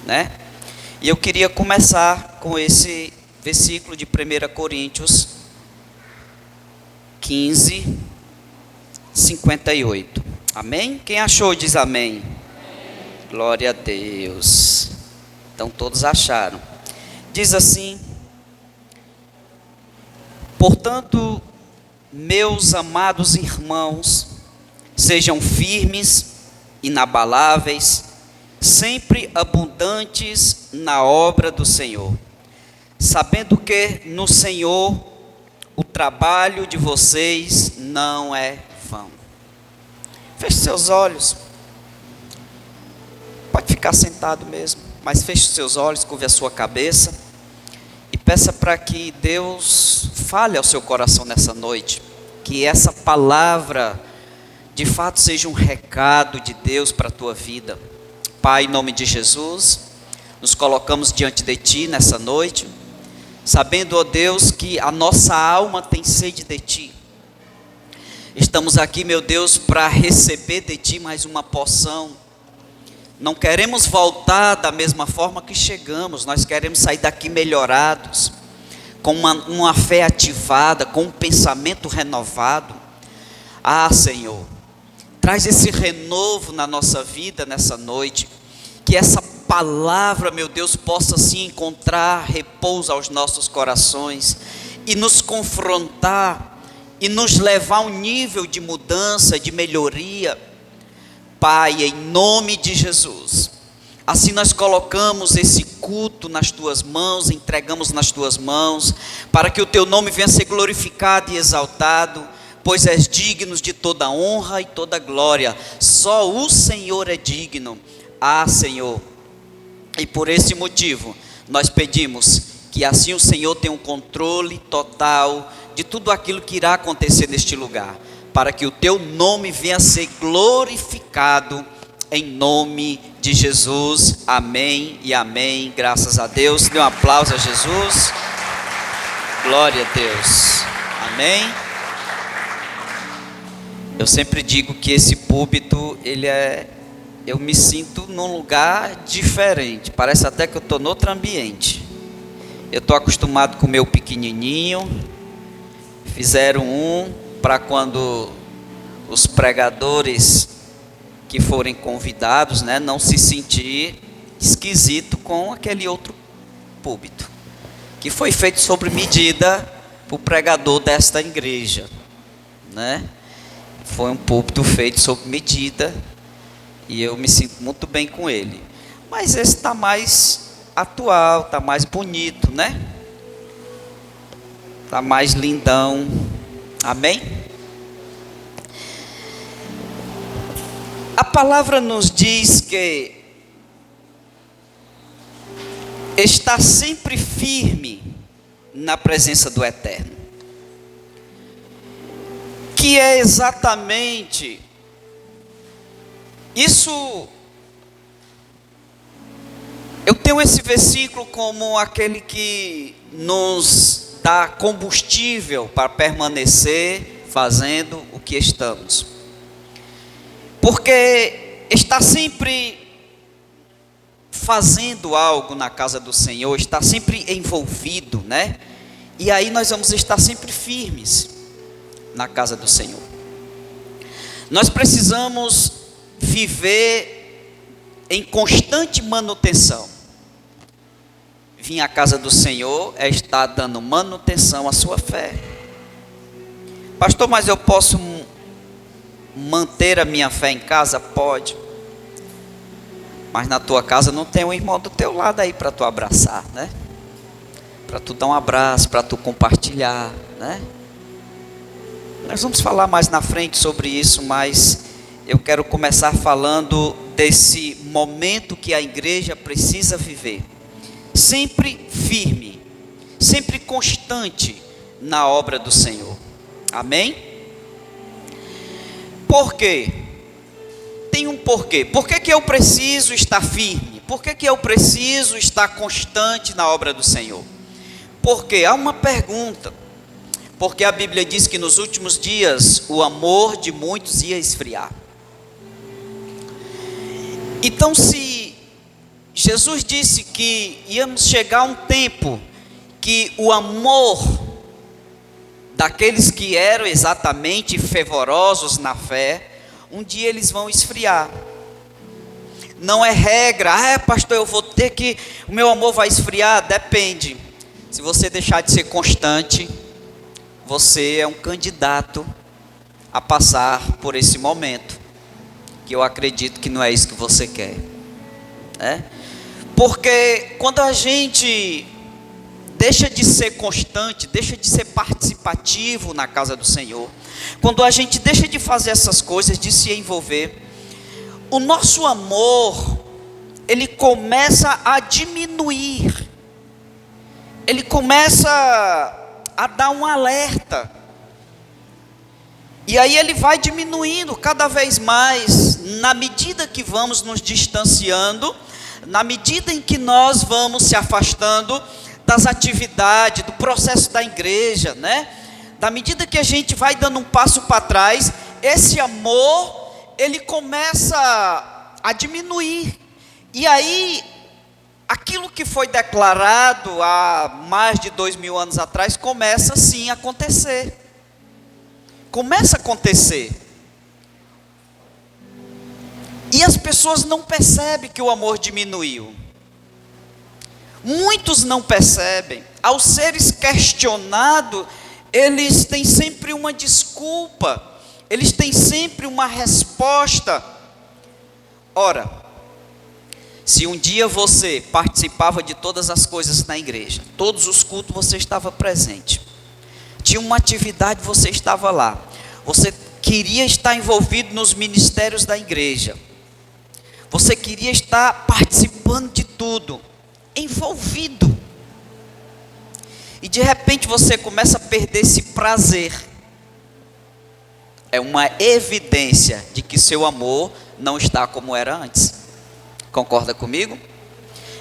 né? E eu queria começar com esse versículo de 1 Coríntios 15, 58. Amém? Quem achou diz amém. Glória a Deus. Então todos acharam. Diz assim: portanto, meus amados irmãos, sejam firmes, inabaláveis, sempre abundantes na obra do Senhor, sabendo que no Senhor o trabalho de vocês não é vão. Feche seus olhos. Pode ficar sentado mesmo, mas feche seus olhos, curve a sua cabeça e peça para que Deus fale ao seu coração nessa noite, que essa palavra de fato seja um recado de Deus para a tua vida. Pai, em nome de Jesus, nos colocamos diante de Ti nessa noite, sabendo, ó Deus, que a nossa alma tem sede de Ti. Estamos aqui, meu Deus, para receber de Ti mais uma porção. Não queremos voltar da mesma forma que chegamos, nós queremos sair daqui melhorados, com uma fé ativada, com um pensamento renovado. Ah, Senhor, traz esse renovo na nossa vida nessa noite, que essa palavra, meu Deus, possa sim encontrar repouso aos nossos corações e nos confrontar e nos levar a um nível de mudança, de melhoria. Pai, em nome de Jesus, assim nós colocamos esse culto nas Tuas mãos, entregamos nas Tuas mãos, para que o Teu nome venha ser glorificado e exaltado, pois és digno de toda honra e toda glória. Só o Senhor é digno. Ah, Senhor, e por esse motivo nós pedimos que assim o Senhor tenha um controle total de tudo aquilo que irá acontecer neste lugar, para que o Teu nome venha a ser glorificado, em nome de Jesus. Amém e amém. Graças a Deus. Dê um aplauso a Jesus. Glória a Deus. Amém. Eu sempre digo que esse púlpito, eu me sinto num lugar diferente, parece até que eu estou em outro ambiente. Eu estou acostumado com o meu pequenininho, fizeram para quando os pregadores que forem convidados, né, não se sentir esquisito com aquele outro púlpito, que foi feito sobre medida para o pregador desta igreja, né? Foi um púlpito feito sob medida e eu me sinto muito bem com ele. Mas esse está mais atual, está mais bonito, né? Está mais lindão. Amém? A palavra nos diz que está sempre firme na presença do Eterno, que é exatamente isso. Eu tenho esse versículo como aquele que nos dá combustível para permanecer fazendo o que estamos, porque está sempre fazendo algo na casa do Senhor, está sempre envolvido, né? E aí nós vamos estar sempre firmes na casa do Senhor. Nós precisamos viver em constante manutenção. Vir à casa do Senhor é estar dando manutenção à sua fé. Pastor, mas eu posso manter a minha fé em casa? Pode. Mas na tua casa não tem um irmão do teu lado aí para tu abraçar, né? Para tu dar um abraço, para tu compartilhar, né? Nós vamos falar mais na frente sobre isso, mas eu quero começar falando desse momento que a igreja precisa viver. Sempre firme, sempre constante na obra do Senhor. Amém? Por quê? Tem um porquê. Por que eu preciso estar firme? Por que eu preciso estar constante na obra do Senhor? Porque há uma pergunta. Porque a Bíblia diz que nos últimos dias o amor de muitos ia esfriar. Então, se Jesus disse que íamos chegar a um tempo que o amor daqueles que eram exatamente fervorosos na fé, um dia eles vão esfriar. Não é regra, pastor, eu vou ter que, o meu amor vai esfriar. Depende. Se você deixar de ser constante, você é um candidato a passar por esse momento, que eu acredito que não é isso que você quer, né? Porque quando a gente deixa de ser constante, deixa de ser participativo na casa do Senhor, quando a gente deixa de fazer essas coisas, de se envolver, o nosso amor, ele começa a diminuir, ele começa a dar um alerta, e aí ele vai diminuindo cada vez mais, na medida que vamos nos distanciando, na medida em que nós vamos se afastando das atividades, do processo da igreja, né? Da medida que a gente vai dando um passo para trás, esse amor, ele começa a diminuir, e aí, aquilo que foi declarado há mais de 2000 anos atrás, começa sim a acontecer, e as pessoas não percebem que o amor diminuiu, muitos não percebem, ao seres questionados, eles têm sempre uma desculpa, eles têm sempre uma resposta. Ora, se um dia você participava de todas as coisas na igreja, todos os cultos você estava presente, tinha uma atividade, você estava lá, você queria estar envolvido nos ministérios da igreja, você queria estar participando de tudo, envolvido, e de repente você começa a perder esse prazer, é uma evidência de que seu amor não está como era antes. Concorda comigo?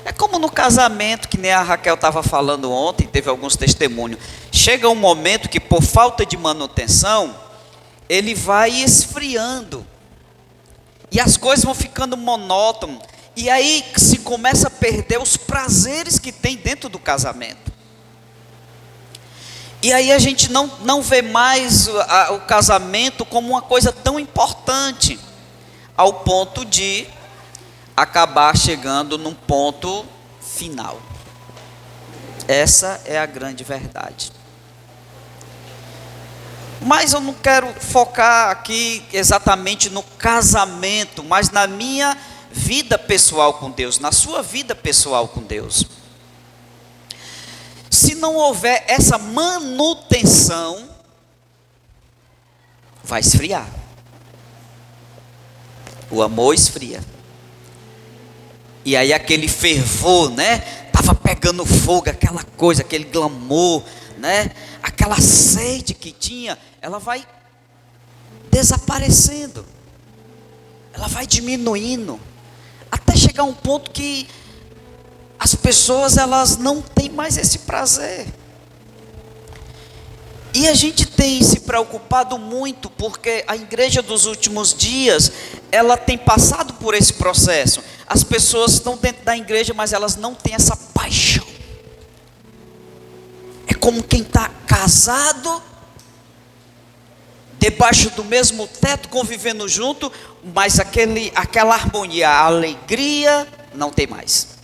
É como no casamento, que nem a Raquel estava falando ontem, teve alguns testemunhos. Chega um momento que, por falta de manutenção, ele vai esfriando, e as coisas vão ficando monótonas, e aí se começa a perder os prazeres que tem dentro do casamento. E aí a gente não vê mais o casamento como uma coisa tão importante, ao ponto de acabar chegando num ponto final. Essa é a grande verdade. Mas eu não quero focar aqui exatamente no casamento, mas na minha vida pessoal com Deus, na sua vida pessoal com Deus. Se não houver essa manutenção, vai esfriar. O amor esfria. E aí aquele fervor, né? Estava pegando fogo, aquela coisa, aquele glamour, né? Aquela sede que tinha, ela vai desaparecendo. Ela vai diminuindo. Até chegar a um ponto que as pessoas, elas não têm mais esse prazer. E a gente tem se preocupado muito, porque a igreja dos últimos dias, ela tem passado por esse processo. As pessoas estão dentro da igreja, mas elas não têm essa paixão. É como quem está casado, debaixo do mesmo teto, convivendo junto, mas aquela harmonia, a alegria, não tem mais.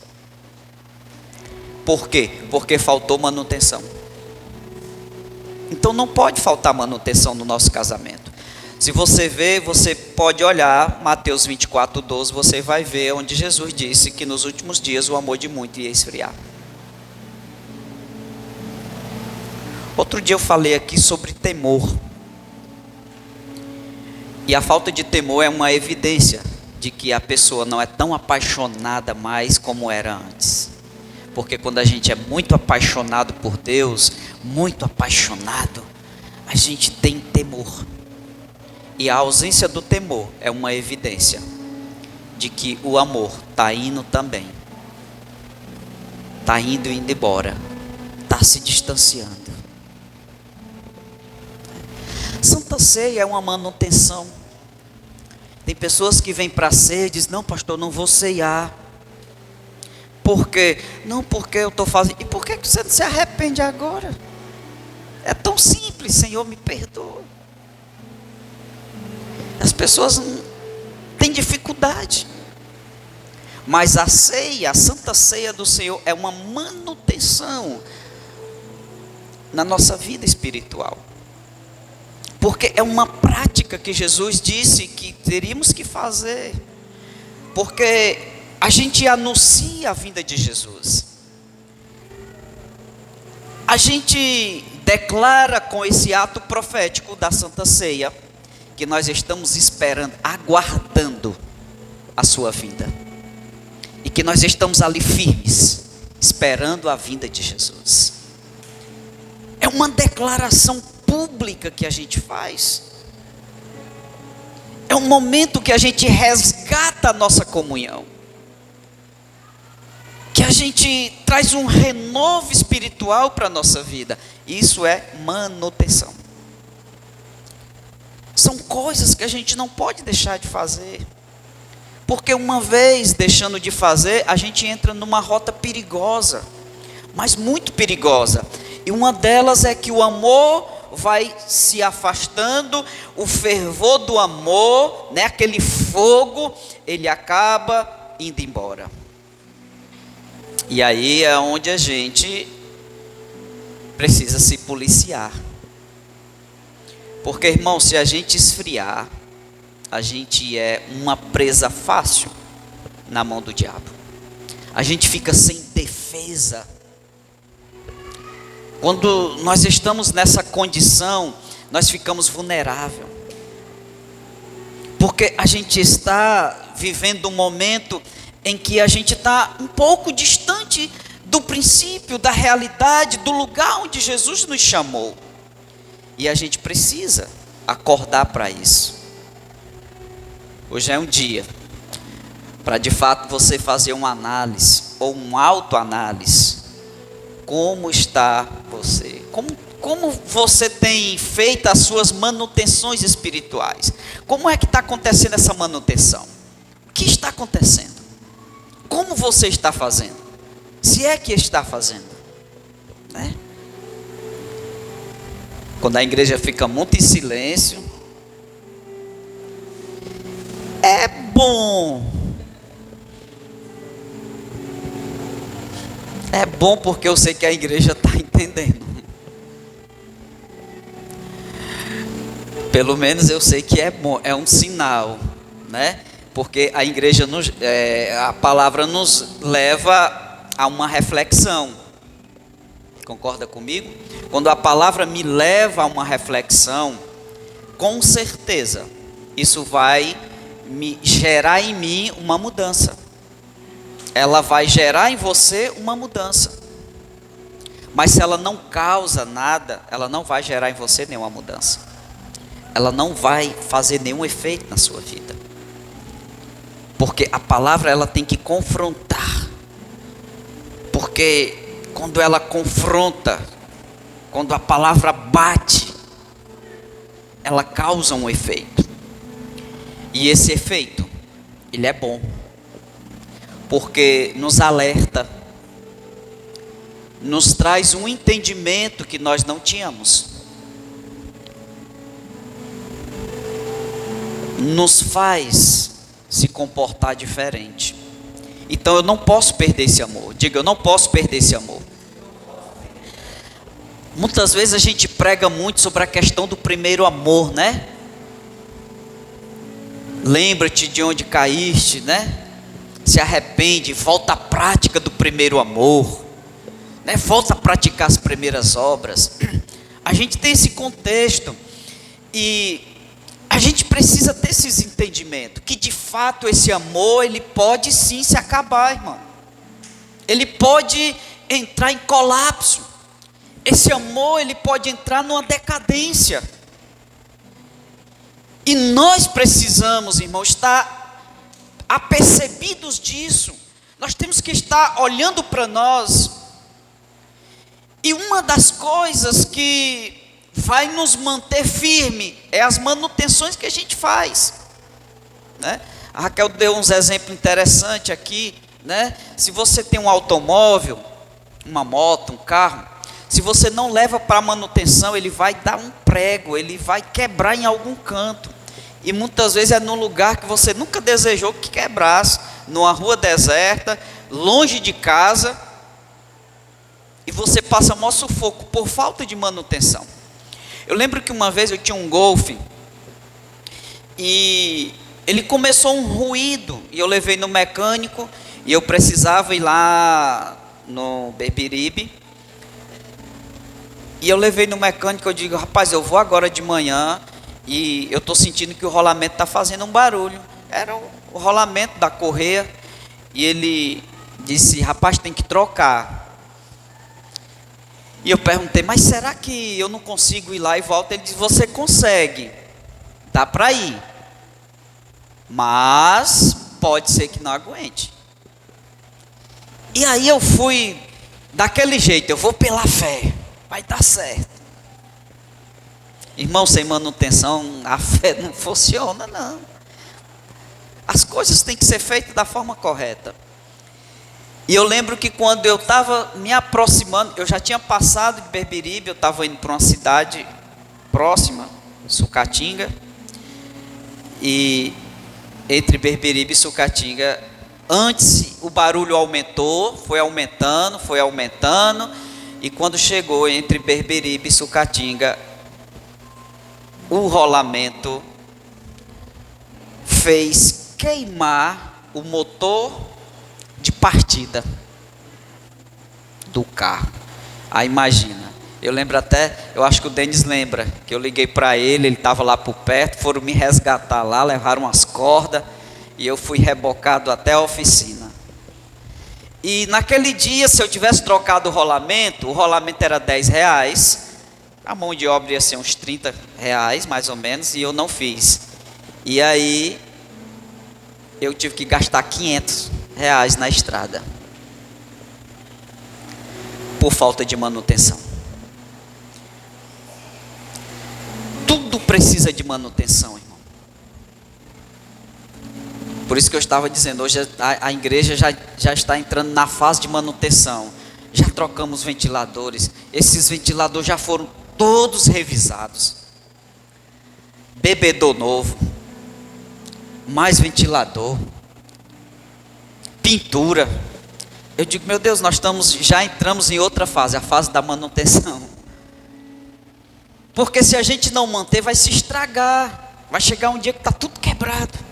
Por quê? Porque faltou manutenção. Então não pode faltar manutenção no nosso casamento. Se você ver, você pode olhar Mateus 24:12, você vai ver onde Jesus disse que nos últimos dias o amor de muitos ia esfriar. Outro dia eu falei aqui sobre temor. E a falta de temor é uma evidência de que a pessoa não é tão apaixonada mais como era antes. Porque quando a gente é muito apaixonado por Deus, muito apaixonado, a gente tem temor. E a ausência do temor é uma evidência de que o amor está indo também. Está indo embora. Está se distanciando. Santa Ceia é uma manutenção. Tem pessoas que vêm para a ceia e dizem, não pastor, não vou ceiar. por quê? Não, porque eu estou fazendo. E por que você não se arrepende agora? É tão simples, Senhor, me perdoa. As pessoas têm dificuldade. Mas a ceia, a Santa Ceia do Senhor, é uma manutenção na nossa vida espiritual. Porque é uma prática que Jesus disse que teríamos que fazer. Porque a gente anuncia a vinda de Jesus. A gente declara com esse ato profético da Santa Ceia que nós estamos esperando, aguardando a sua vinda. E que nós estamos ali firmes, esperando a vinda de Jesus. É uma declaração pública que a gente faz. É um momento que a gente resgata a nossa comunhão. Que a gente traz um renovo espiritual para a nossa vida. Isso é manutenção. São coisas que a gente não pode deixar de fazer. Porque uma vez deixando de fazer, a gente entra numa rota perigosa. Mas muito perigosa. E uma delas é que o amor vai se afastando, o fervor do amor, né, aquele fogo, ele acaba indo embora. E aí é onde a gente precisa se policiar. Porque, irmão, se a gente esfriar, a gente é uma presa fácil na mão do diabo. A gente fica sem defesa. Quando nós estamos nessa condição, nós ficamos vulneráveis. Porque a gente está vivendo um momento em que a gente está um pouco distante do princípio, da realidade, do lugar onde Jesus nos chamou. E a gente precisa acordar para isso. Hoje é um dia para de fato você fazer uma análise, ou um autoanálise. Como está você? Como você tem feito as suas manutenções espirituais? Como é que está acontecendo essa manutenção? O que está acontecendo? Como você está fazendo? Se é que está fazendo, né? Quando a igreja fica muito em silêncio, é bom. É bom porque eu sei que a igreja está entendendo. Pelo menos eu sei que é bom, é um sinal, né? Porque a igreja, a palavra nos leva a uma reflexão. Concorda comigo? Quando a palavra me leva a uma reflexão, com certeza, isso vai me gerar em mim uma mudança. Ela vai gerar em você uma mudança. Mas se ela não causa nada, ela não vai gerar em você nenhuma mudança. Ela não vai fazer nenhum efeito na sua vida. Porque a palavra ela tem que confrontar. Porque quando ela confronta, quando a palavra bate, ela causa um efeito. E esse efeito, ele é bom. Porque nos alerta, nos traz um entendimento que nós não tínhamos, nos faz se comportar diferente. Então eu não posso perder esse amor. Diga, eu não posso perder esse amor. Muitas vezes a gente prega muito sobre a questão do primeiro amor, né? Lembra-te de onde caíste, né? Se arrepende, volta à prática do primeiro amor, né? Volta a praticar as primeiras obras. A gente tem esse contexto e a gente precisa ter esses entendimentos, que de fato esse amor, ele pode sim se acabar, irmão. Ele pode entrar em colapso. Esse amor, ele pode entrar numa decadência. E nós precisamos, irmão, estar apercebidos disso. Nós temos que estar olhando para nós. E uma das coisas que vai nos manter firme é as manutenções que a gente faz, né? A Raquel deu uns exemplos interessantes aqui né? Se você tem um automóvel, uma moto, um carro, se você não leva para manutenção, ele vai dar um prego, ele vai quebrar em algum canto. E muitas vezes é num lugar que você nunca desejou que quebrasse, numa rua deserta, longe de casa, e você passa maior sufoco por falta de manutenção. Eu lembro que uma vez eu tinha um Golf e ele começou um ruído, e eu levei no mecânico, e eu precisava ir lá no Beberibe, e eu levei no mecânico. Eu digo: rapaz, eu vou agora de manhã, e eu estou sentindo que o rolamento está fazendo um barulho. Era o rolamento da correia, e ele disse: rapaz, tem que trocar. E eu perguntei: mas será que eu não consigo ir lá e voltar? Ele disse: você consegue, dá para ir, mas pode ser que não aguente. E aí eu fui daquele jeito, eu vou pela fé, vai dar certo. Irmão, sem manutenção a fé não funciona, não. As coisas têm que ser feitas da forma correta. E eu lembro que quando eu estava me aproximando, eu já tinha passado de Beberibe, eu estava indo para uma cidade próxima, Sucatinga, e entre Beberibe e Sucatinga, antes o barulho aumentou, foi aumentando, e quando chegou entre Beberibe e Sucatinga, o rolamento fez queimar o motor de partida do carro. Aí imagina, eu lembro até, eu acho que o Denis lembra, que eu liguei para ele estava lá por perto, foram me resgatar lá, levaram umas cordas, e eu fui rebocado até a oficina. E naquele dia, se eu tivesse trocado o rolamento era R$10, a mão de obra ia ser uns R$30, mais ou menos, e eu não fiz. E aí, eu tive que gastar R$500 na estrada, por falta de manutenção. Tudo precisa de manutenção, irmão. Por isso que eu estava dizendo, hoje a igreja já está entrando na fase de manutenção. Já trocamos ventiladores, esses ventiladores já foram todos revisados. Bebedor novo, mais ventilador, pintura. Eu digo: meu Deus, nós já entramos em outra fase, a fase da manutenção. Porque se a gente não manter, vai se estragar. Vai chegar um dia que está tudo quebrado.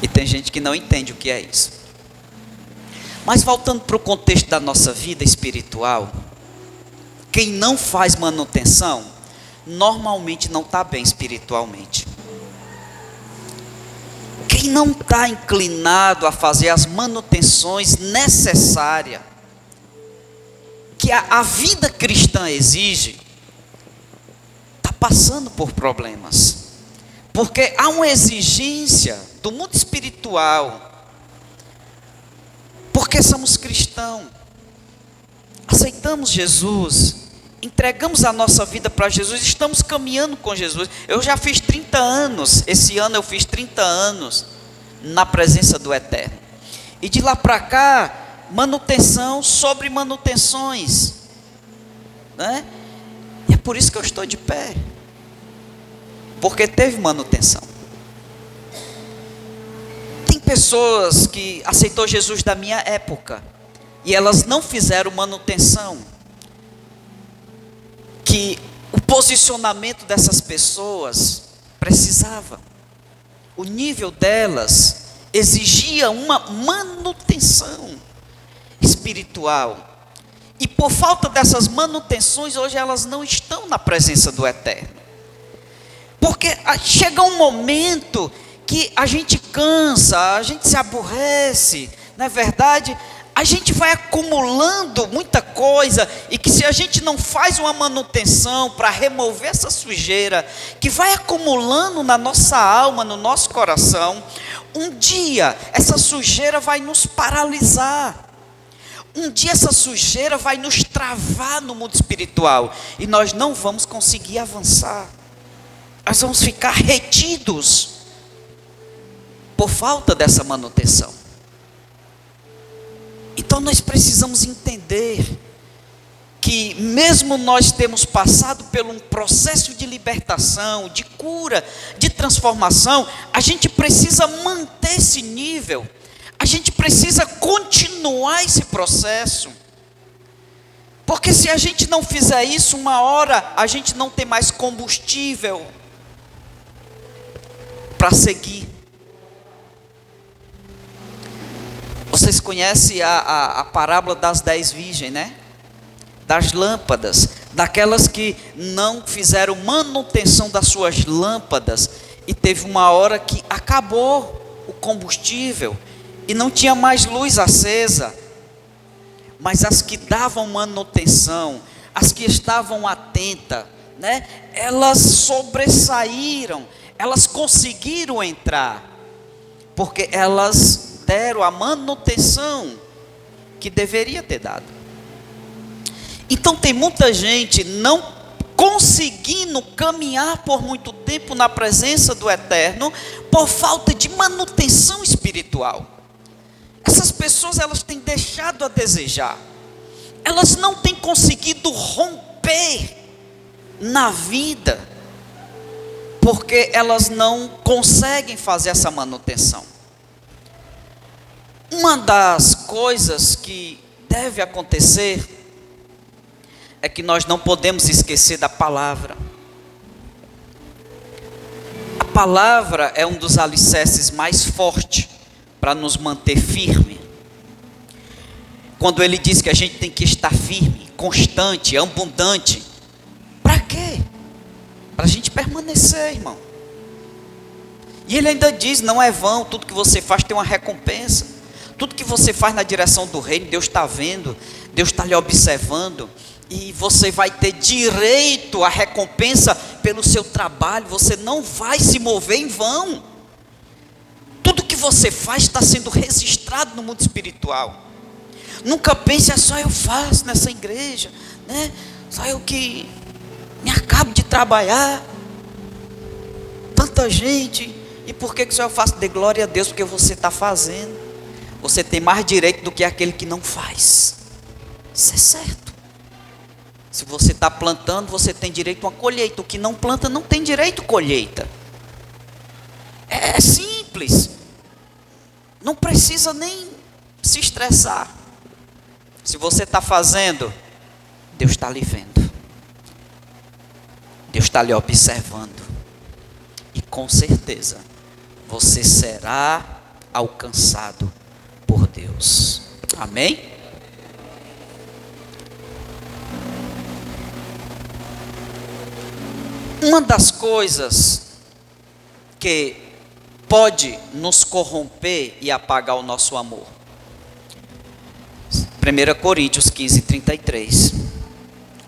E tem gente que não entende o que é isso. Mas voltando para o contexto da nossa vida espiritual, quem não faz manutenção, normalmente não está bem espiritualmente. Quem não está inclinado a fazer as manutenções necessárias que a vida cristã exige, está passando por problemas. Porque há uma exigência do mundo espiritual, porque somos cristãos, aceitamos Jesus, entregamos a nossa vida para Jesus, estamos caminhando com Jesus. Eu já fiz 30 anos, esse ano eu fiz 30 anos na presença do Eterno. E de lá para cá, manutenção sobre manutenções, né? E é por isso que eu estou de pé, porque teve manutenção. Tem pessoas que aceitou Jesus da minha época, e elas não fizeram manutenção, que o posicionamento dessas pessoas precisava, o nível delas exigia uma manutenção espiritual, e por falta dessas manutenções, hoje elas não estão na presença do Eterno, porque chega um momento que a gente cansa, a gente se aborrece, não é verdade? A gente vai acumulando muita coisa, e que se a gente não faz uma manutenção para remover essa sujeira, que vai acumulando na nossa alma, no nosso coração, um dia essa sujeira vai nos paralisar, um dia essa sujeira vai nos travar no mundo espiritual, e nós não vamos conseguir avançar, nós vamos ficar retidos. por falta dessa manutenção. Então nós precisamos entender que mesmo nós temos passado por um processo de libertação, de cura, de transformação, a gente precisa manter esse nível, a gente precisa continuar esse processo, porque se a gente não fizer isso, uma hora a gente não tem mais combustível para seguir. Vocês conhecem a parábola das 10 virgens, né? Das lâmpadas, daquelas que não fizeram manutenção das suas lâmpadas, e teve uma hora que acabou o combustível, e não tinha mais luz acesa, mas as que davam manutenção, as que estavam atentas, né? Elas sobressaíram, elas conseguiram entrar, porque elas deram a manutenção que deveria ter dado. Então tem muita gente não conseguindo caminhar por muito tempo na presença do Eterno, por falta de manutenção espiritual. Essas pessoas, elas têm deixado a desejar, elas não têm conseguido romper na vida, porque elas não conseguem fazer essa manutenção. Uma das coisas que deve acontecer é que nós não podemos esquecer da palavra. A palavra é um dos alicerces mais fortes para nos manter firme. Quando ele diz que a gente tem que estar firme, constante, abundante, para quê? Para a gente permanecer, irmão. E ele ainda diz, não é vão, tudo que você faz tem uma recompensa. Tudo que você faz na direção do reino, Deus está vendo, Deus está lhe observando, e você vai ter direito à recompensa pelo seu trabalho. Você não vai se mover em vão. Tudo que você faz está sendo registrado no mundo espiritual. Nunca pense, é só eu faço nessa igreja, né? Só eu que me acabo de trabalhar, tanta gente, e por que só eu faço? Dê glória a Deus, porque você está fazendo. Você tem mais direito do que aquele que não faz. Isso é certo. Se você está plantando, você tem direito a uma colheita. O que não planta não tem direito a colheita. É simples. Não precisa nem se estressar. Se você está fazendo, Deus está lhe vendo. Deus está lhe observando. E com certeza, você será alcançado por Deus. Amém? Uma das coisas que pode nos corromper e apagar o nosso amor. 1 Coríntios 15, 33.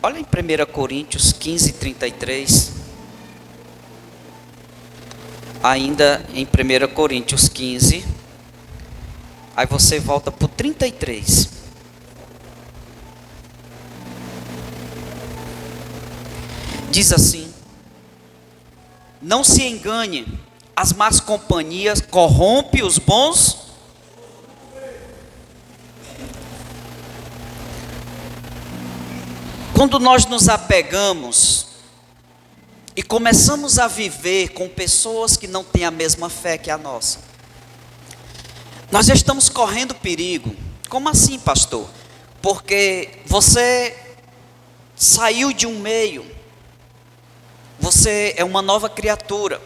Olha em 1 Coríntios 15, 33. Ainda em 1 Coríntios 15. Aí você volta para o 33. Diz assim: não se engane, as más companhias corrompem os bons. Quando nós nos apegamos e começamos a viver com pessoas que não têm a mesma fé que a nossa, nós já estamos correndo perigo. Como assim, pastor? Porque você saiu de um meio, você é uma nova criatura,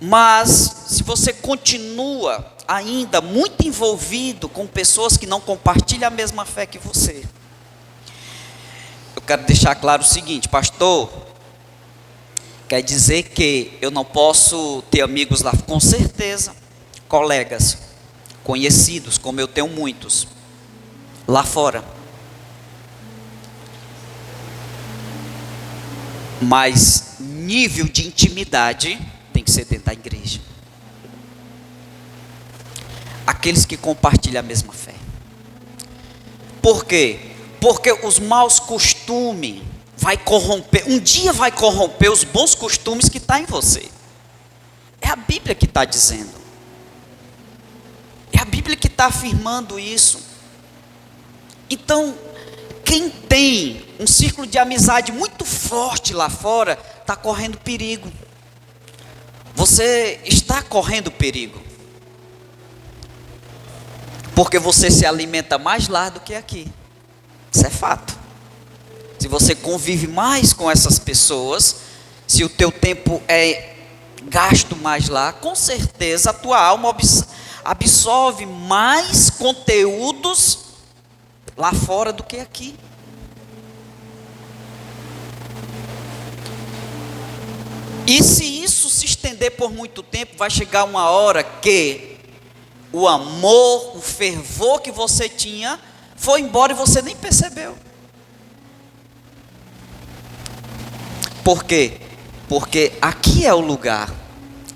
mas se você continua ainda muito envolvido com pessoas que não compartilham a mesma fé que você, eu quero deixar claro o seguinte: pastor, quer dizer que eu não posso ter amigos lá? Com certeza, colegas, conhecidos, como eu tenho muitos lá fora, mas nível de intimidade tem que ser dentro da igreja. Aqueles que compartilham a mesma fé. Por quê? Porque os maus costumes vai corromper, um dia vai corromper os bons costumes que estão em você. É a Bíblia que está dizendo. É a Bíblia que está afirmando isso. Então, quem tem um círculo de amizade muito forte lá fora, está correndo perigo. Você está correndo perigo. Porque você se alimenta mais lá do que aqui. Isso é fato. Se você convive mais com essas pessoas, se o teu tempo é gasto mais lá, com certeza a tua alma absorve mais conteúdos lá fora do que aqui. E se isso se estender por muito tempo, vai chegar uma hora que o amor, o fervor que você tinha, foi embora e você nem percebeu. Por quê? Porque aqui é o lugar.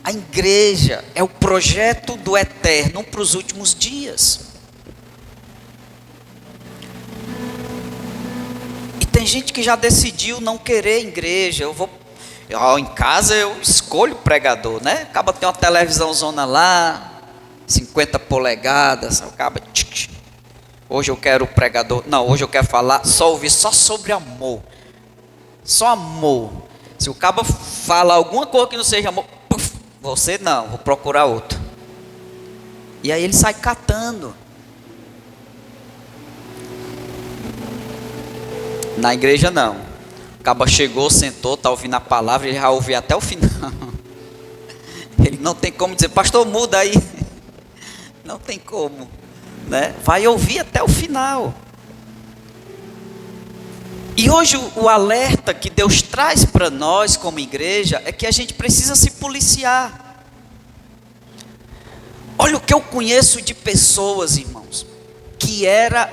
A igreja é o projeto do eterno para os últimos dias. E tem gente que já decidiu não querer igreja. Em casa eu escolho o pregador, né? Acaba tem uma televisãozona lá, 50 polegadas, acaba. Hoje eu quero o pregador. Não, hoje eu quero falar, ouvir só sobre amor. Só amor. Se o cabo fala alguma coisa que não seja amor, você não, vou procurar outro. E aí ele sai catando. Na igreja não. O cabo chegou, sentou, está ouvindo a palavra, ele já ouviu até o final. Ele não tem como dizer, pastor, muda aí. Não tem como, né? Vai ouvir até o final. E hoje o alerta que Deus traz para nós como igreja é que a gente precisa se policiar. Olha o que eu conheço de pessoas, irmãos, que era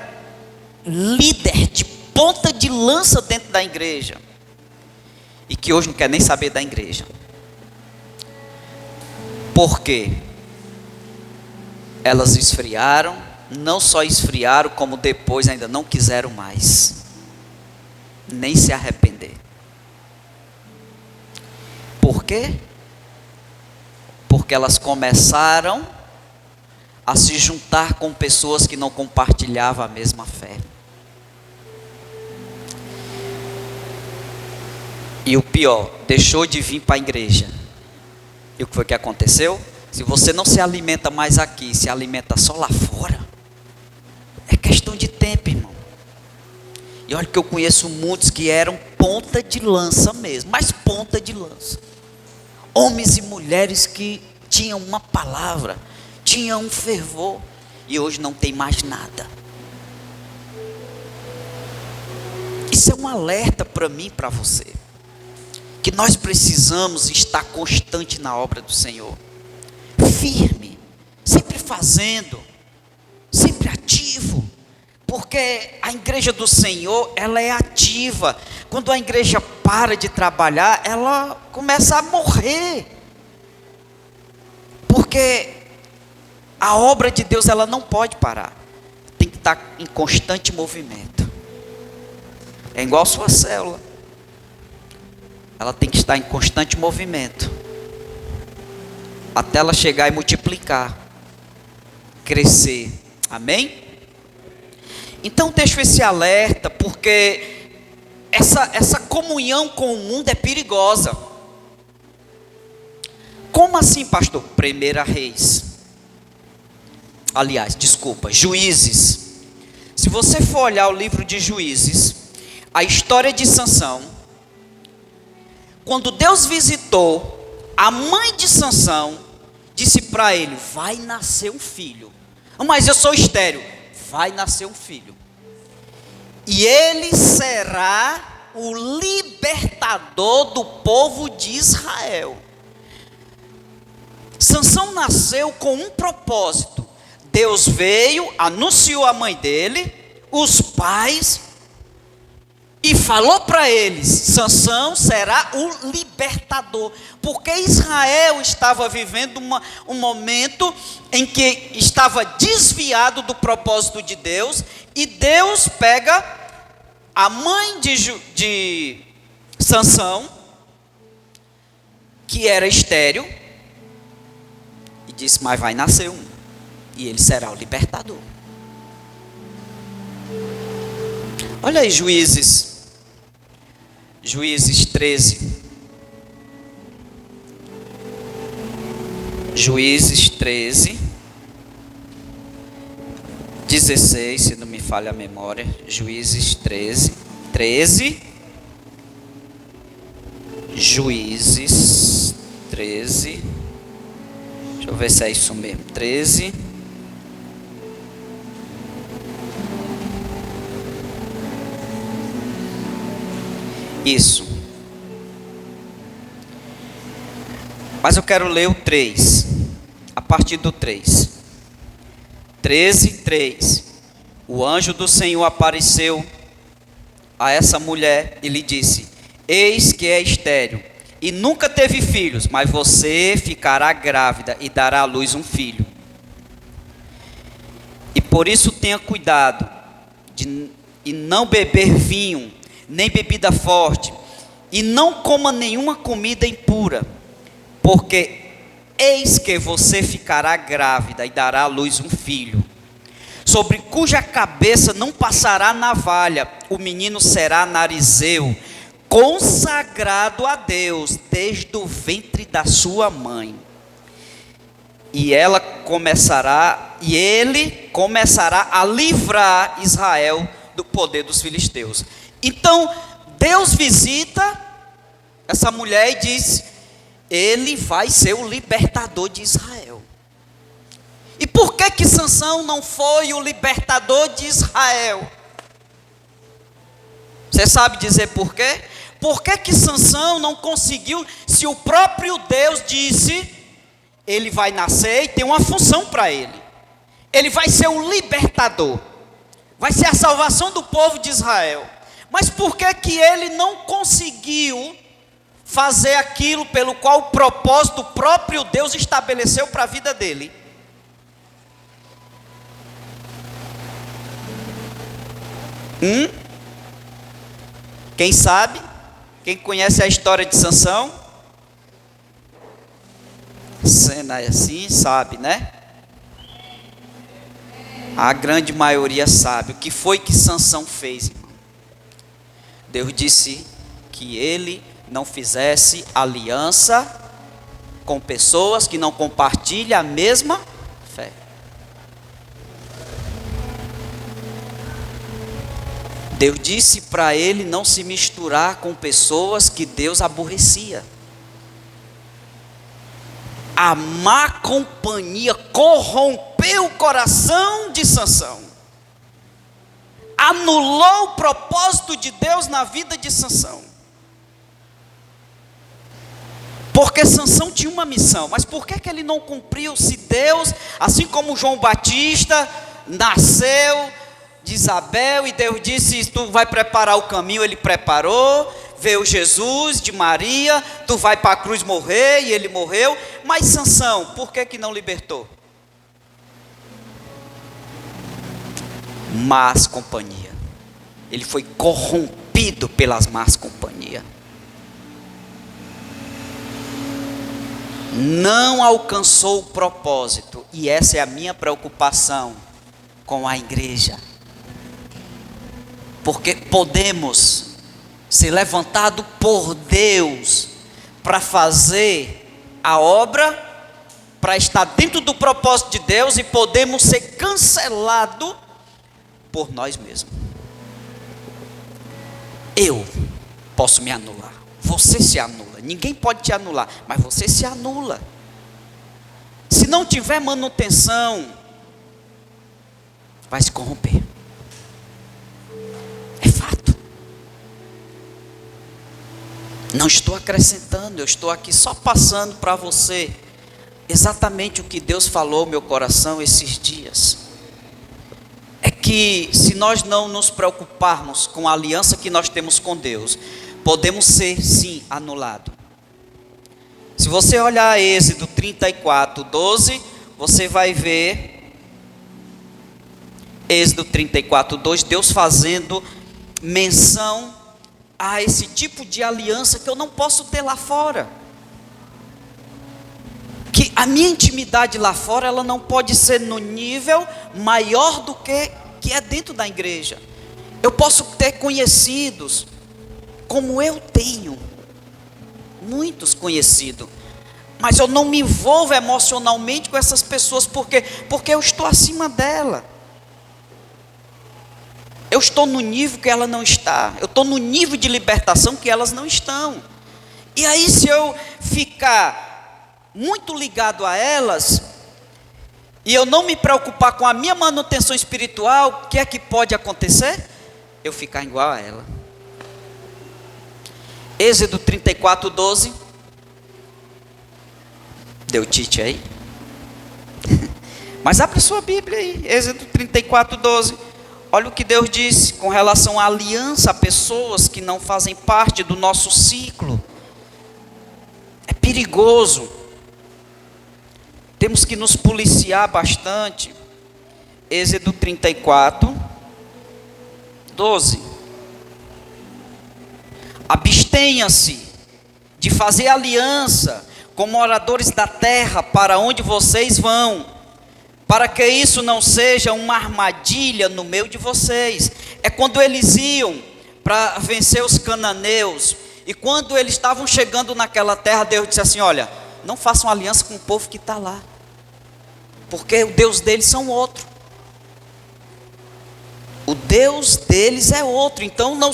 líder de ponta de lança dentro da igreja e que hoje não quer nem saber da igreja. Por quê? Elas esfriaram, não só esfriaram, como depois ainda não quiseram mais, nem se arrepender. Por quê? Porque elas começaram a se juntar com pessoas que não compartilhavam a mesma fé. E o pior, deixou de vir para a igreja. E o que foi que aconteceu? Se você não se alimenta mais aqui, se alimenta só lá fora, é questão de tempo, irmão. E olha que eu conheço muitos que eram ponta de lança mesmo, mas ponta de lança. Homens e mulheres que tinham uma palavra, tinham um fervor, e hoje não tem mais nada. Isso é um alerta para mim e para você. Que nós precisamos estar constante na obra do Senhor. Firme, sempre fazendo, sempre ativo. Porque a igreja do Senhor, ela é ativa. Quando a igreja para de trabalhar, ela começa a morrer. Porque a obra de Deus, ela não pode parar. Tem que estar em constante movimento. É igual a sua célula. Ela tem que estar em constante movimento. Até ela chegar e multiplicar. Crescer. Amém? Então deixo esse alerta, porque essa comunhão com o mundo é perigosa. Como assim, pastor? 1 Reis. Aliás, desculpa, Juízes. Se você for olhar o livro de Juízes, a história de Sansão, quando Deus visitou, a mãe de Sansão disse para ele, vai nascer um filho. Mas eu sou estéril. Vai nascer um filho. E ele será o libertador do povo de Israel. Sansão nasceu com um propósito. Deus veio, anunciou a mãe dele, os pais, e falou para eles, Sansão será o libertador, porque Israel estava vivendo um momento em que estava desviado do propósito de Deus, e Deus pega a mãe de Sansão, que era estéril, e disse, mas vai nascer um. e ele será o libertador. Olha aí, Juízes 13. Juízes 13, 16, se não me falha a memória. Juízes 13. Juízes 13. Deixa eu ver se é isso mesmo. 13. Isso. Mas eu quero ler o 3. A partir do 3. 13, 3. O anjo do Senhor apareceu a essa mulher e lhe disse: eis que é estéril e nunca teve filhos, mas você ficará grávida e dará à luz um filho. E por isso tenha cuidado e não beber vinho, nem bebida forte, e não coma nenhuma comida impura, porque eis que você ficará grávida e dará à luz um filho, sobre cuja cabeça não passará navalha. O menino será narizeu, consagrado a Deus desde o ventre da sua mãe. E ele começará a livrar Israel do poder dos filisteus. Então, Deus visita essa mulher e diz: ele vai ser o libertador de Israel. E por que Sansão não foi o libertador de Israel? Você sabe dizer por quê? Por que Sansão não conseguiu, se o próprio Deus disse, ele vai nascer e tem uma função para ele. Ele vai ser o libertador, vai ser a salvação do povo de Israel. Mas por que ele não conseguiu fazer aquilo pelo qual o propósito próprio Deus estabeleceu para a vida dele? Quem sabe? Quem conhece a história de Sansão? Cena assim, sabe, né? A grande maioria sabe. O que foi que Sansão fez, irmão? Deus disse que ele não fizesse aliança com pessoas que não compartilham a mesma fé. Deus disse para ele não se misturar com pessoas que Deus aborrecia. A má companhia corrompeu o coração de Sansão, anulou o propósito de Deus na vida de Sansão. Porque Sansão tinha uma missão, mas por que ele não cumpriu? Se Deus, assim como João Batista nasceu de Isabel, e Deus disse: tu vai preparar o caminho, ele preparou. Veio Jesus de Maria, tu vai para a cruz morrer, e ele morreu. Mas Sansão, por que não libertou? Más companhia. Ele foi corrompido pelas más companhias. Não alcançou o propósito, e essa é a minha preocupação com a igreja. Porque podemos ser levantados por Deus para fazer a obra, para estar dentro do propósito de Deus, e podemos ser cancelados por nós mesmos. Eu posso me anular, você se anula, ninguém pode te anular, mas você se anula. Se não tiver manutenção, vai se corromper. É fato. Não estou acrescentando, eu estou aqui só passando para você exatamente o que Deus falou no meu coração esses dias. É que se nós não nos preocuparmos com a aliança que nós temos com Deus, podemos ser sim anulados. Se você olhar Êxodo 34, 12, você vai ver Êxodo 34, 2, Deus fazendo menção a esse tipo de aliança que eu não posso ter lá fora. Que a minha intimidade lá fora, ela não pode ser no nível maior do que é dentro da igreja. Eu posso ter conhecidos, como eu tenho, muitos conhecidos, mas eu não me envolvo emocionalmente com essas pessoas, porque eu estou acima dela. Eu estou no nível que ela não está. Eu estou no nível de libertação que elas não estão. E aí, se eu ficar muito ligado a elas, e eu não me preocupar com a minha manutenção espiritual, o que é que pode acontecer? Eu ficar igual a ela. Êxodo 34:12. Deu tite aí? Mas abre sua Bíblia aí, Êxodo 34:12. Olha o que Deus disse com relação à aliança a pessoas que não fazem parte do nosso ciclo. É perigoso. Temos que nos policiar bastante. Êxodo 34:12. Abstenha-se de fazer aliança com moradores da terra para onde vocês vão, para que isso não seja uma armadilha no meio de vocês. É quando eles iam para vencer os cananeus, e quando eles estavam chegando naquela terra, Deus disse assim: olha, não façam aliança com o povo que está lá, porque o Deus deles são outro. O Deus deles é outro, então não,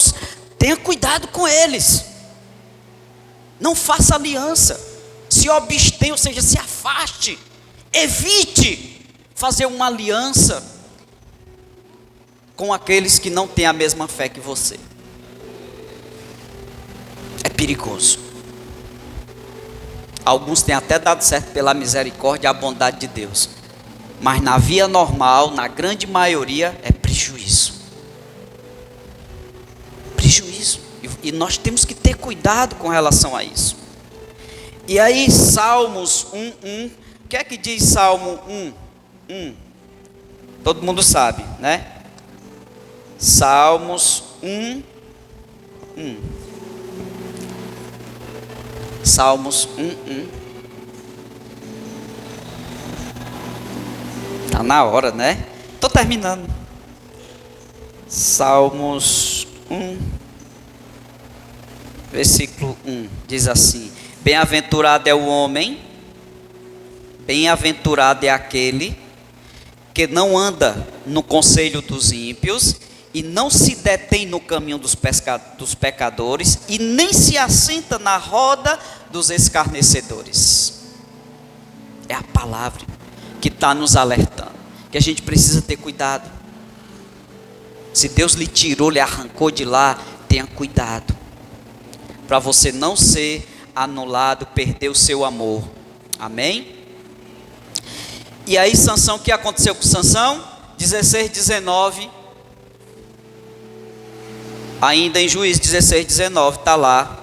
tenha cuidado com eles. Não faça aliança, se abstenha, ou seja, se afaste, evite fazer uma aliança com aqueles que não têm a mesma fé que você. É perigoso. Alguns têm até dado certo pela misericórdia e a bondade de Deus, mas na via normal, na grande maioria, é prejuízo. Prejuízo. E nós temos que ter cuidado com relação a isso. E aí, Salmos 1:1. O que é que diz Salmo 1:1? Todo mundo sabe, né? Salmos 1:1. Salmos 1:1. Está na hora, né? Estou terminando. Salmos 1, versículo 1, diz assim: bem-aventurado é o homem, bem-aventurado é aquele que não anda no conselho dos ímpios, e não se detém no caminho dos pecadores, e nem se assenta na roda dos escarnecedores. É a palavra que está nos alertando, que a gente precisa ter cuidado. Se Deus lhe tirou, lhe arrancou de lá, tenha cuidado, para você não ser anulado, perder o seu amor. Amém? E aí Sansão, o que aconteceu com Sansão? 16:19. Ainda em Juízes 16:19 está lá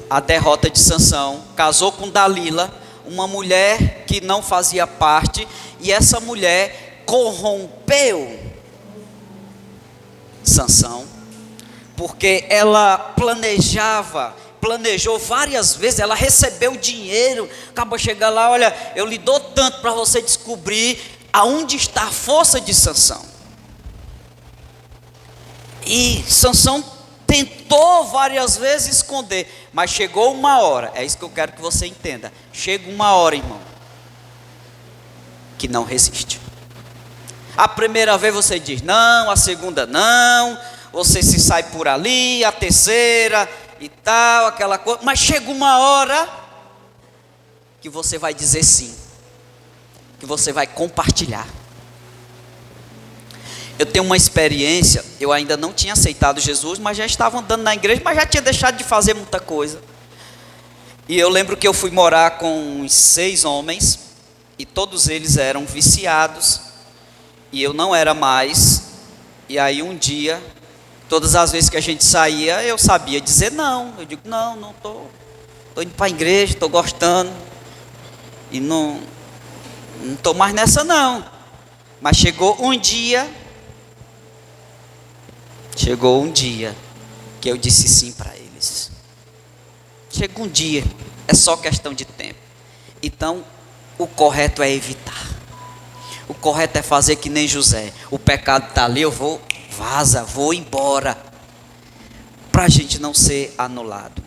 a derrota de Sansão. Casou com Dalila, uma mulher que não fazia parte, e essa mulher corrompeu Sansão, porque ela planejou várias vezes, ela recebeu dinheiro, acabou chegando lá: olha, eu lhe dou tanto para você descobrir aonde está a força de Sansão. E Sansão tentou várias vezes esconder, mas chegou uma hora, é isso que eu quero que você entenda, chega uma hora, irmão, que não resiste. A primeira vez você diz não, a segunda não, você se sai por ali, a terceira e tal, aquela coisa, mas chega uma hora que você vai dizer sim, que você vai compartilhar. Eu tenho uma experiência, eu ainda não tinha aceitado Jesus, mas já estava andando na igreja, mas já tinha deixado de fazer muita coisa. E eu lembro que eu fui morar com uns 6 homens, e todos eles eram viciados, e eu não era mais. E aí um dia, todas as vezes que a gente saía, eu sabia dizer não. Eu digo: não estou indo para a igreja, estou gostando, e não estou mais nessa não. Mas chegou um dia que eu disse sim para eles. Chega um dia, é só questão de tempo. Então, O correto é evitar. O correto é fazer que nem José. O pecado está ali, eu vou, vaza, vou embora. Para a gente não ser anulado.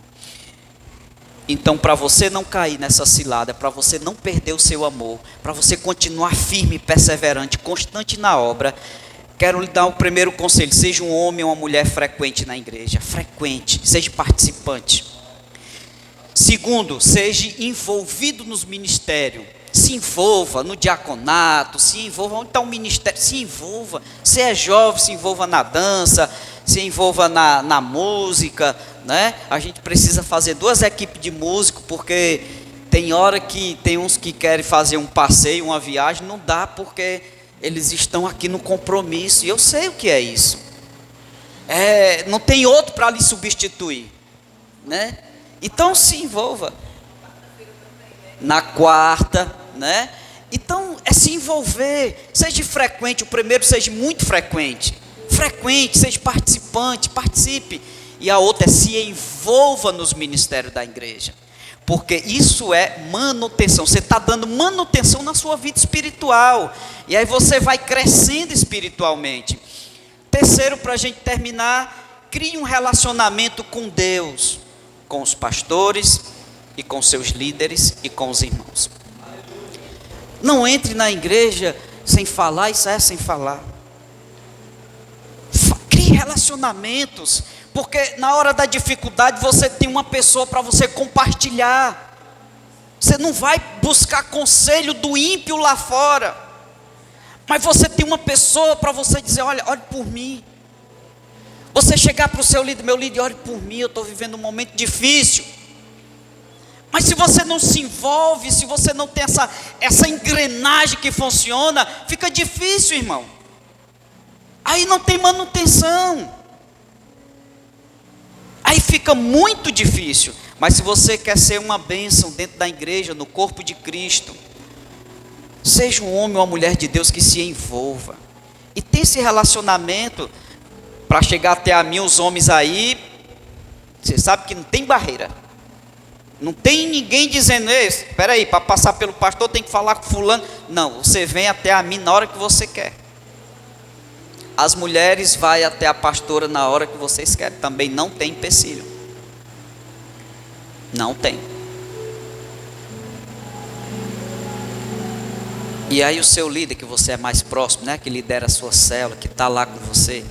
Então, para você não cair nessa cilada, para você não perder o seu amor, para você continuar firme, perseverante, constante na obra, quero lhe dar o primeiro conselho: seja um homem ou uma mulher frequente na igreja, frequente, seja participante. Segundo, seja envolvido nos ministérios, se envolva no diaconato, se envolva, onde está o ministério, se envolva, se é jovem, se envolva na dança, se envolva na música, né? A gente precisa fazer 2 equipes de músicos, porque tem hora que tem uns que querem fazer um passeio, uma viagem, não dá, porque eles estão aqui no compromisso, e eu sei o que é isso. Não tem outro para lhe substituir, né? Então se envolva. Na quarta, né? Então é se envolver, seja frequente. O primeiro, seja muito frequente, seja participante, participe. E a outra é se envolva nos ministérios da igreja, porque isso é manutenção. Você está dando manutenção na sua vida espiritual, e aí você vai crescendo espiritualmente. Terceiro, para a gente terminar, crie um relacionamento com Deus, com os pastores e com seus líderes e com os irmãos. Não entre na igreja sem falar e saia sem falar. Crie relacionamentos, porque na hora da dificuldade você tem uma pessoa para você compartilhar. Você não vai buscar conselho do ímpio lá fora, mas você tem uma pessoa para você dizer: olha, ore por mim. Você chegar para o seu líder: meu líder, ore por mim, eu estou vivendo um momento difícil. Mas se você não se envolve, se você não tem essa engrenagem que funciona, fica difícil, irmão. Aí não tem manutenção. Aí fica muito difícil. Mas se você quer ser uma bênção dentro da igreja, no corpo de Cristo, seja um homem ou uma mulher de Deus que se envolva. E tem esse relacionamento. Para chegar até a mim, os homens aí, você sabe que não tem barreira. Não tem ninguém dizendo: espera aí, para passar pelo pastor tem que falar com fulano. Não, você vem até a mim na hora que você quer. As mulheres vão até a pastora na hora que vocês querem. Também não tem empecilho. Não tem. E aí o seu líder, que você é mais próximo, né, que lidera a sua célula, que está lá com você,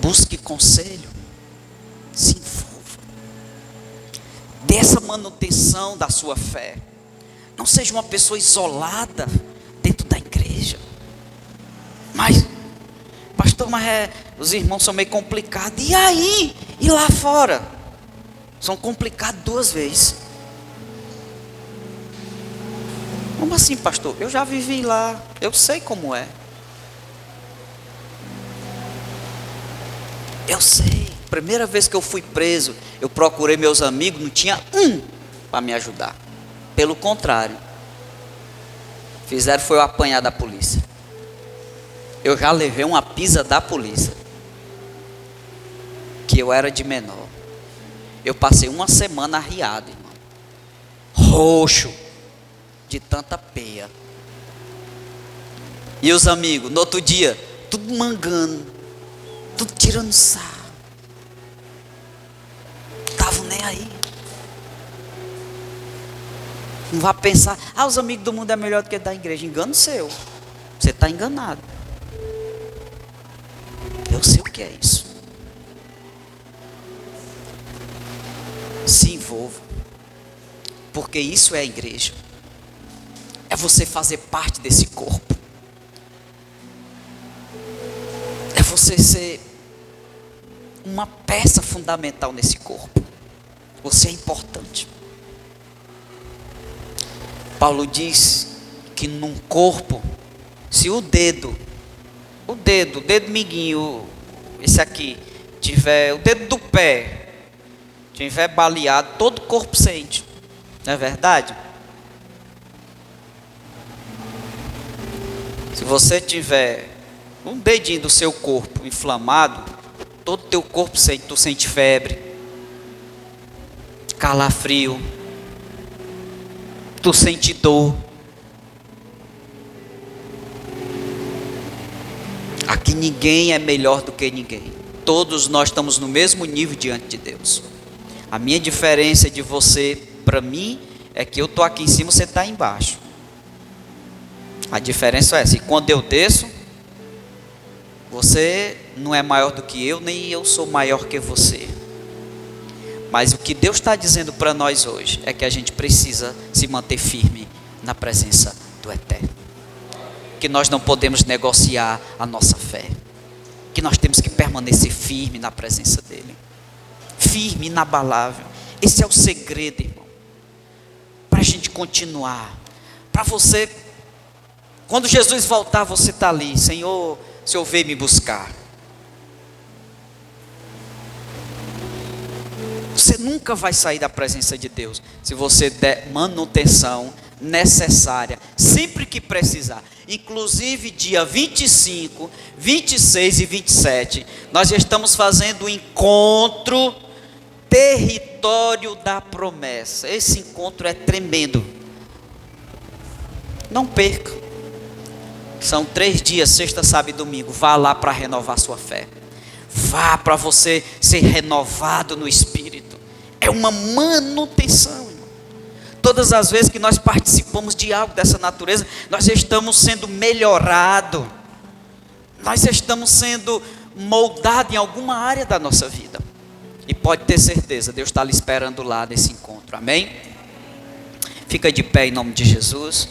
busque conselho, se envolva, dê essa manutenção da sua fé. Não seja uma pessoa isolada dentro da igreja. Mas, pastor, os irmãos são meio complicados. E aí? E lá fora? São complicados 2 vezes. Como assim, pastor? Eu já vivi lá, eu sei como é. Eu sei. Primeira vez que eu fui preso, eu procurei meus amigos, não tinha um para me ajudar. Pelo contrário, fizeram foi eu apanhar da polícia. Eu já levei uma pisa da polícia, que eu era de menor. Eu passei 1 semana arriado, irmão, roxo, de tanta peia. E os amigos, no outro dia, tudo mangando, tudo tirando sarro, estavam nem aí. Não vá pensar: os amigos do mundo é melhor do que da igreja. Engano seu, você está enganado. Eu sei o que é isso. Se envolva, porque isso é a igreja. É você fazer parte desse corpo. É você ser uma peça fundamental nesse corpo. Você é importante. Paulo diz que num corpo, se o dedo miguinho, esse aqui, tiver, o dedo do pé, tiver baleado, todo o corpo sente. Não é verdade? Se você tiver um dedinho do seu corpo inflamado, todo o teu corpo sente. Tu sente febre, calafrio, tu sente dor. Aqui ninguém é melhor do que ninguém. Todos nós estamos no mesmo nível diante de Deus. A minha diferença de você para mim é que eu estou aqui em cima, você está embaixo. A diferença é essa. E quando eu desço, você não é maior do que eu, nem eu sou maior que você. Mas o que Deus está dizendo para nós hoje é que a gente precisa se manter firme na presença do Eterno. Que nós não podemos negociar a nossa fé. Que nós temos que permanecer firme na presença dEle. Firme, inabalável. Esse é o segredo, irmão. Para a gente continuar. Para você, quando Jesus voltar, você está ali. Senhor, o Senhor veio me buscar. Você nunca vai sair da presença de Deus se você der manutenção necessária, sempre que precisar. Inclusive dia 25, 26 e 27, nós já estamos fazendo o encontro Território da Promessa. Esse encontro é tremendo. Não perca. São 3 dias, sexta, sábado e domingo. Vá lá para renovar sua fé. Vá para você ser renovado no Espírito. É uma manutenção, irmão. Todas as vezes que nós participamos de algo dessa natureza, nós estamos sendo melhorados. Nós estamos sendo moldados em alguma área da nossa vida. E pode ter certeza, Deus está lhe esperando lá nesse encontro. Amém? Fica de pé em nome de Jesus.